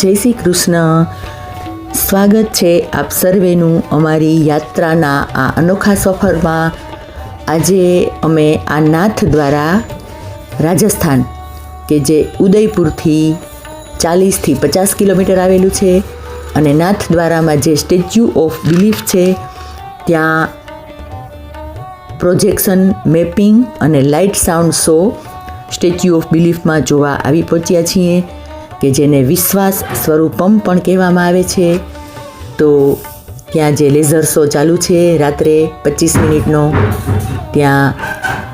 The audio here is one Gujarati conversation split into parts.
જય શ્રી કૃષ્ણ. સ્વાગત છે આપ સર્વેનું અમારી યાત્રાના આ અનોખા સફરમાં. આજે અમે આ નાથ દ્વારા રાજસ્થાન કે જે ઉદયપુરથી 40થી 50 કિલોમીટર આવેલું છે અને નાથ દ્વારામાં જે સ્ટેચ્યુ ઓફ બિલીફ છે ત્યાં પ્રોજેક્શન, મેપિંગ અને light sound show statue of બિલીફમાં જોવા આવી પહોંચ્યા છીએ કે જેને વિશ્વાસ સ્વરૂપમ પણ કહેવામાં આવે છે. તો ત્યાં જે લેઝર શો ચાલુ છે રાત્રે 25 મિનિટનો, ત્યાં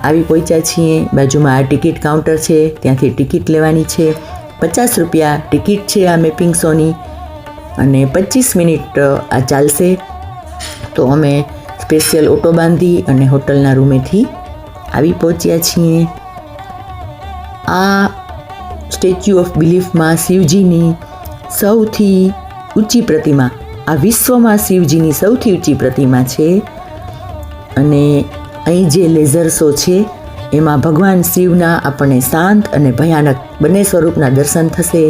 આવી પહોંચ્યા છીએ. બાજુમાં આ ટિકિટ કાઉન્ટર છે, ત્યાંથી ટિકિટ લેવાની છે. 50 રૂપિયા ટિકિટ છે આ મેપિંગ શોની અને 25 મિનિટ આ ચાલશે. તો અમે સ્પેશિયલ ઓટો બાંધી અને હોટલના રૂમેથી આવી પહોંચ્યા છીએ. આ સ્ટેચ્યુ ઓફ બિલીફમાં શિવજીની સૌથી ઊંચી પ્રતિમા, આ વિશ્વમાં શિવજીની સૌથી ઊંચી પ્રતિમા છે. અને અહીં જે લેઝર શો છે એમાં ભગવાન શિવના આપણને શાંત અને ભયાનક બંને સ્વરૂપના દર્શન થશે.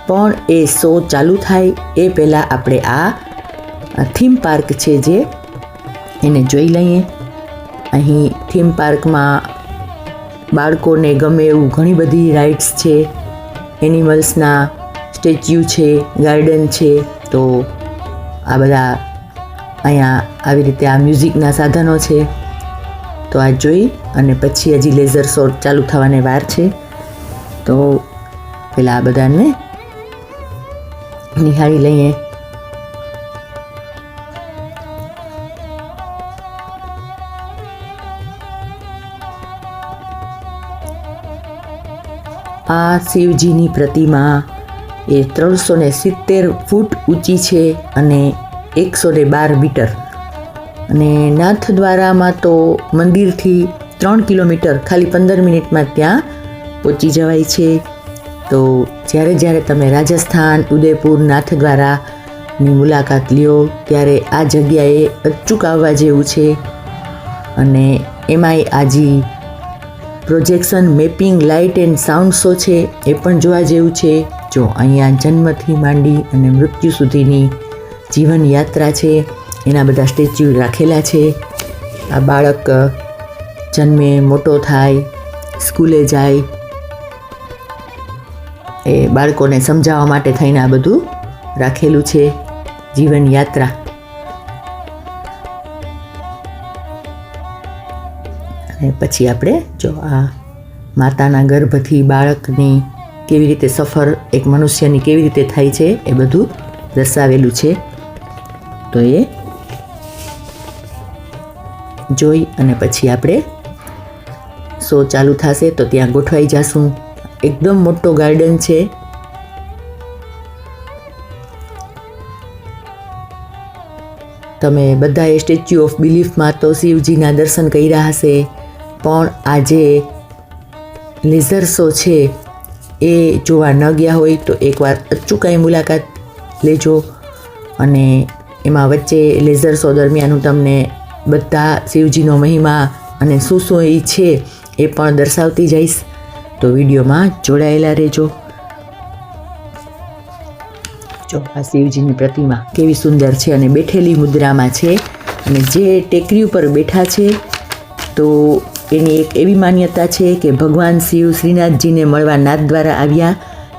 પણ એ શો ચાલુ થાય એ પહેલાં આપણે આ થીમ પાર્ક છે જે એને જોઈ લઈએ. અહીં થીમ પાર્કમાં બાળકોને ગમે એવું ઘણી બધી રાઇડ્સ છે, એનિમલ્સના સ્ટેચ્યુ છે, ગાર્ડન છે. તો આ બધા અહીંયા આવી રીતે આ મ્યુઝિકના સાધનો છે. તો આ જોઈ અને પછી હજી લેઝર શો ચાલુ થવાને વાર છે. તો પહેલાં આ બધાને નિહાળી લઈએ. આ શિવજીની પ્રતિમા એ 370 ફૂટ ઊંચી છે અને 112 મીટર. અને નાથ દ્વારામાં તો મંદિરથી 3 કિલોમીટર ખાલી 15 મિનિટમાં ત્યાં પહોંચી જવાય છે. તો જ્યારે તમે રાજસ્થાન, ઉદયપુર, નાથ દ્વારાની મુલાકાત લ્યો ત્યારે આ જગ્યાએ અચૂક આવવા જેવું છે. અને એમાંય Aji projection, mapping, light and sound show છે એ પણ જોવા જેવું છે. જો અહીંયા જન્મથી માંડી અને મૃત્યુ સુધીની જીવન યાત્રા છે, એના બધા સ્ટેચ્યુ રાખેલા છે. આ બાળક જન્મે, મોટો થાય, સ્કૂલે જાય, એ બાળકોને સમજાવવા માટે થઈને આ બધું રાખેલું છે, જીવન યાત્રા. અને પછી આપણે જો આ માતાના ગર્ભથી બાળકની કેવી રીતે સફર એક મનુષ્યની કેવી રીતે થાય છે એ બધું દર્શાવેલું છે. તો એ જોઈ અને પછી આપણે શો ચાલુ થશે તો ત્યાં ગોઠવાઈ જશું. એકદમ મોટો ગાર્ડન છે. તમે બધાએ સ્ટેચ્યુ ઓફ બિલીફમાં તો શિવજીના દર્શન કર્યા હશે, પણ આજે લેઝર શો છે એ જોવા ન ગયા હોય તો એકવાર અચૂકાઈ મુલાકાત લેજો. અને એમાં વચ્ચે લેઝર શો દરમિયાન હું તમને બધા શિવજીનો મહિમા અને શું શું એ છે એ પણ દર્શાવતી જઈશ. તો વિડીયોમાં જોડાયેલા રહેજો. જો આ શિવજીની પ્રતિમા કેવી સુંદર છે અને બેઠેલી મુદ્રામાં છે. અને જે ટેકરી ઉપર બેઠા છે તો એની એક એવી માન્યતા છે કે ભગવાન શિવ શ્રીનાથજીને મળવા નાથ દ્વારા આવ્યા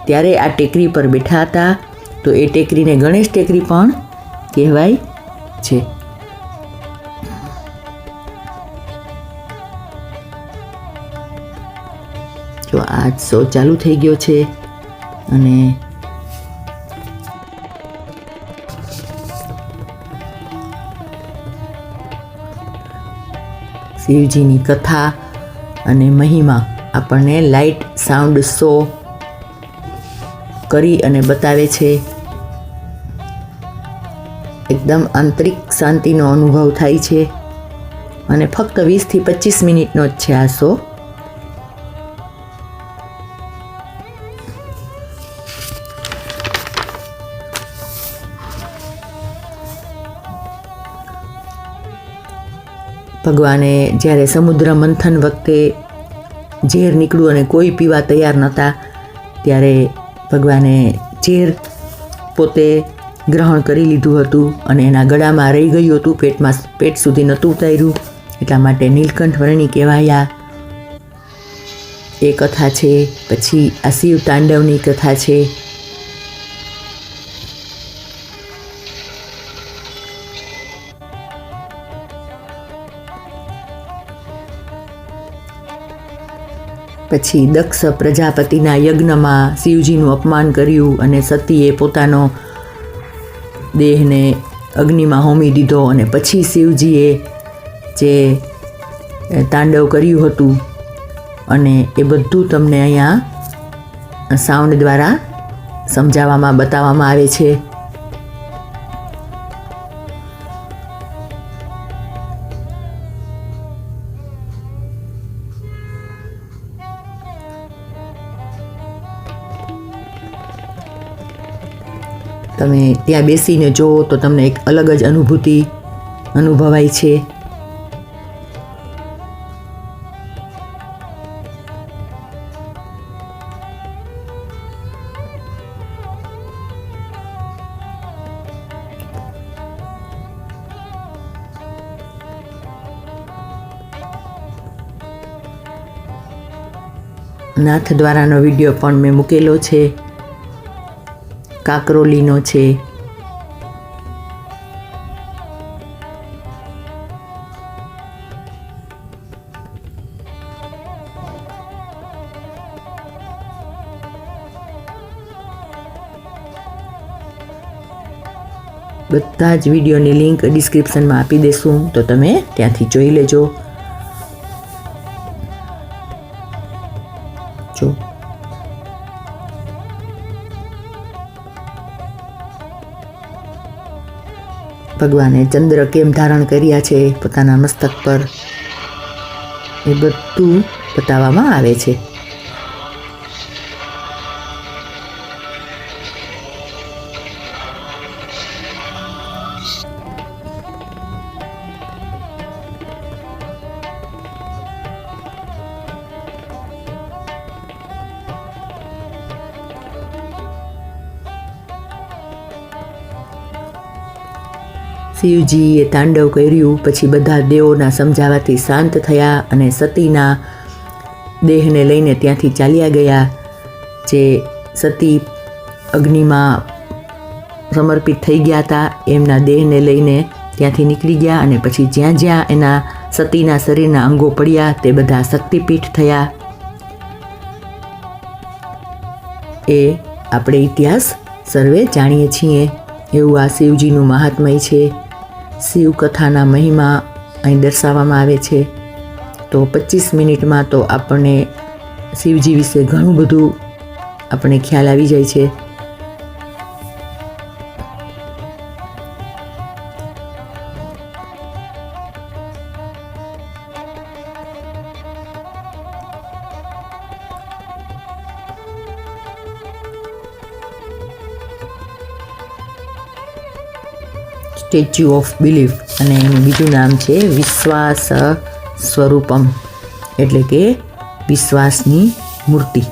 ત્યારે આ ટેકરી પર બેઠા હતા. તો એ ટેકરીને ગણેશ ટેકરી પણ કહેવાય છે. જો આ શો ચાલુ થઈ ગયો છે અને શિવજીની કથા અને મહિમા આપણને લાઇટ સાઉન્ડ શો કરી અને બતાવે છે. એકદમ આંતરિક શાંતિનો અનુભવ થાય છે. અને ફક્ત 20થી 25 મિનિટનો જ છે આ શો. ભગવાને જ્યારે સમુદ્ર મંથન વખતે ઝેર નીકળ્યું અને કોઈ પીવા તૈયાર નહોતા ત્યારે ભગવાને ઝેર પોતે ગ્રહણ કરી લીધું હતું અને એના ગળામાં રહી ગયું હતું, પેટ સુધી નહોતું ઉતાર્યું, એટલા માટે નીલકંઠ વર્ણી કહેવાયા. એ કથા છે. પછી આ શિવ તાંડવની કથા છે. પછી દક્ષ પ્રજાપતિના યજ્ઞમાં શિવજીનું અપમાન કર્યું અને સતીએ પોતાનો દેહને અગ્નિમાં હોમી દીધો અને પછી શિવજીએ જે તાંડવ કર્યું હતું અને એ બધું તમને અહીંયા સાઉન્ડ દ્વારા સમજાવવામાં બતાવવામાં આવે છે. તમે ત્યાં બેસીને જુઓ તો તમને એક અલગ જ અનુભૂતિ અનુભવાય છે. નાથ દ્વારાનો વિડીયો પણ મેં મૂકેલો છે. કાકરોલીનો છે. બધા જ વિડીયોની લિંક ડિસ્ક્રિપ્શનમાં આપી દેશું તો તમે ત્યાંથી જોઈ લેજો. જો ભગવાને ચંદ્ર કેમ ધારણ કર્યા છે પોતાના મસ્તક પર, એ બધું બતાવવામાં આવે છે. શિવજીએ તાંડવ કર્યું પછી બધા દેવોના સમજાવવાથી શાંત થયા અને સતીના દેહને લઈને ત્યાંથી ચાલ્યા ગયા. જે સતી અગ્નિમાં સમર્પિત થઈ ગયા હતા એમના દેહને લઈને ત્યાંથી નીકળી ગયા અને પછી જ્યાં જ્યાં એના સતીના શરીરના અંગો પડ્યા તે બધા શક્તિપીઠ થયા. એ આપણે ઇતિહાસ સર્વે જાણીએ છીએ. એવું આ શિવજીનું મહાત્મય છે. શિવ કથાના મહિમા અહીં દર્શાવવામાં આવે છે. તો 25 મિનિટમાં તો આપણને શિવજી વિશે ઘણું બધું આપણને ખ્યાલ આવી જાય છે. સ્ટેચ્યુ ઓફ બિલીફ અને એનું બીજું નામ છે વિશ્વાસ સ્વરૂપમ, એટલે કે વિશ્વાસની મૂર્તિ.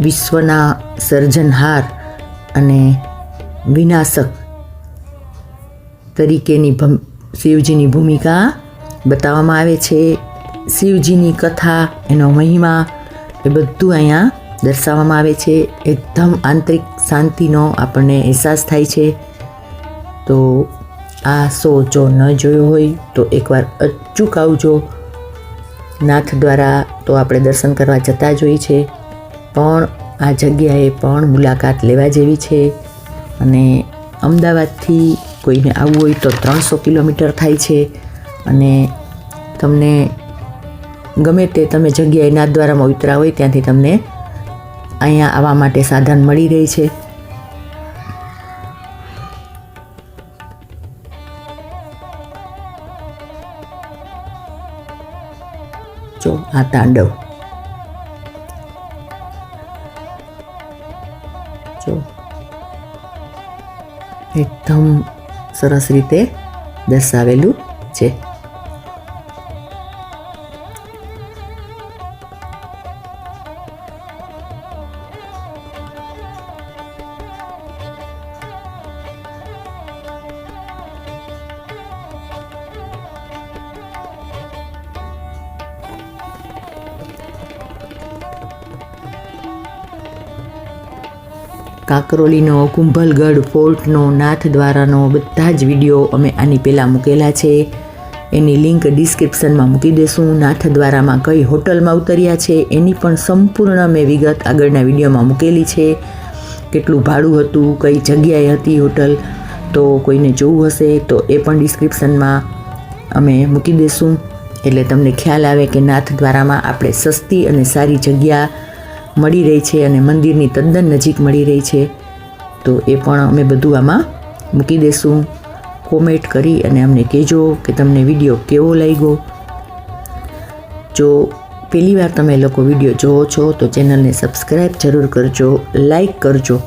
વિશ્વના સર્જનહાર અને વિનાશક તરીકેની શિવજીની ભૂમિકા બતાવવામાં આવે છે. શિવજીની કથા, એનો મહિમા, એ બધું અહીંયા દર્શાવવામાં આવે છે. એકદમ આંતરિક શાંતિનો આપણને અહેસાસ થાય છે. તો આ શો જો ન જોયો હોય તો એકવાર અચૂક આવજો. નાથ દ્વારા તો આપણે દર્શન કરવા જતા જ હોય છે, પણ આ જગ્યાએ પણ મુલાકાત લેવા જેવી છે. અને અમદાવાદથી કોઈને આવવું હોય તો 300 કિલોમીટર થાય છે અને તમને ગમે તે તમે જગ્યાએ નાથ દ્વારામાં ઉતરા હોય ત્યાંથી તમને અહીંયા આવવા માટે સાધન મળી રહે છે. જો આ તાંડવ જો એકદમ સરસ રીતે દર્શાવેલું છે. કાંકરોલીનો, કુંભલગઢ ફોર્ટનો, નાથદ્વારાનો બધા જ વિડીયો અમે આની પહેલાં મૂકેલા છે. એની લિંક ડિસ્ક્રિપ્શનમાં મૂકી દેશું. નાથદ્વારામાં કઈ હોટલમાં ઉતર્યા છે એની પણ સંપૂર્ણ મેં વિગત આગળના વિડીયોમાં મૂકેલી છે. કેટલું ભાડું હતું, કઈ જગ્યાએ હતી હોટલ, તો કોઈને જોવું હશે તો એ પણ ડિસ્ક્રિપ્શનમાં અમે મૂકી દઈશું. એટલે તમને ખ્યાલ આવે કે નાથદ્વારામાં આપણે સસ્તી અને સારી જગ્યા મળી રહી છે અને મંદિરની તદ્દન નજીક મળી રહી છે. તો એ પણ અમે બધું આમાં મૂકી દઈશું. કોમેન્ટ કરી અને અમને કહેજો કે તમને વિડીયો કેવો લાગ્યો. જો પહેલી વાર તમે લોકો વિડીયો જોવો છો તો ચેનલને સબસ્ક્રાઈબ જરૂર કરજો, લાઈક કરજો.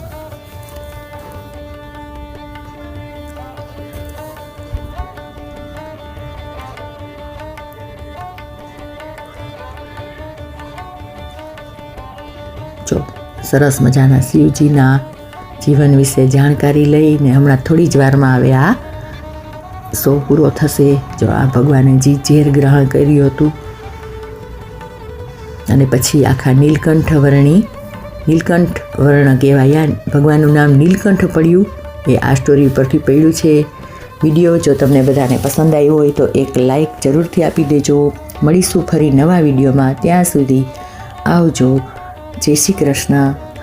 જો સરસ મજાના શિવજીના જીવન વિશે જાણકારી લઈને હમણાં થોડી જ વારમાં હવે આ શો પૂરો થશે. જો આ ભગવાને ઝેર ગ્રહણ કર્યું હતું અને પછી આખા નીલકંઠ વર્ણ કહેવાય. ભગવાનનું નામ નીલકંઠ પડ્યું એ આ સ્ટોરી પરથી પડ્યું છે. વિડીયો જો તમને બધાને પસંદ આવ્યો હોય તો એક લાઈક જરૂરથી આપી દેજો. મળીશું ફરી નવા વિડીયોમાં. ત્યાં સુધી આવજો. જય Shri Krishna.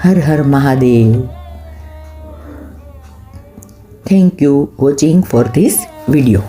Har Har Mahadev. Thank you watching for this video.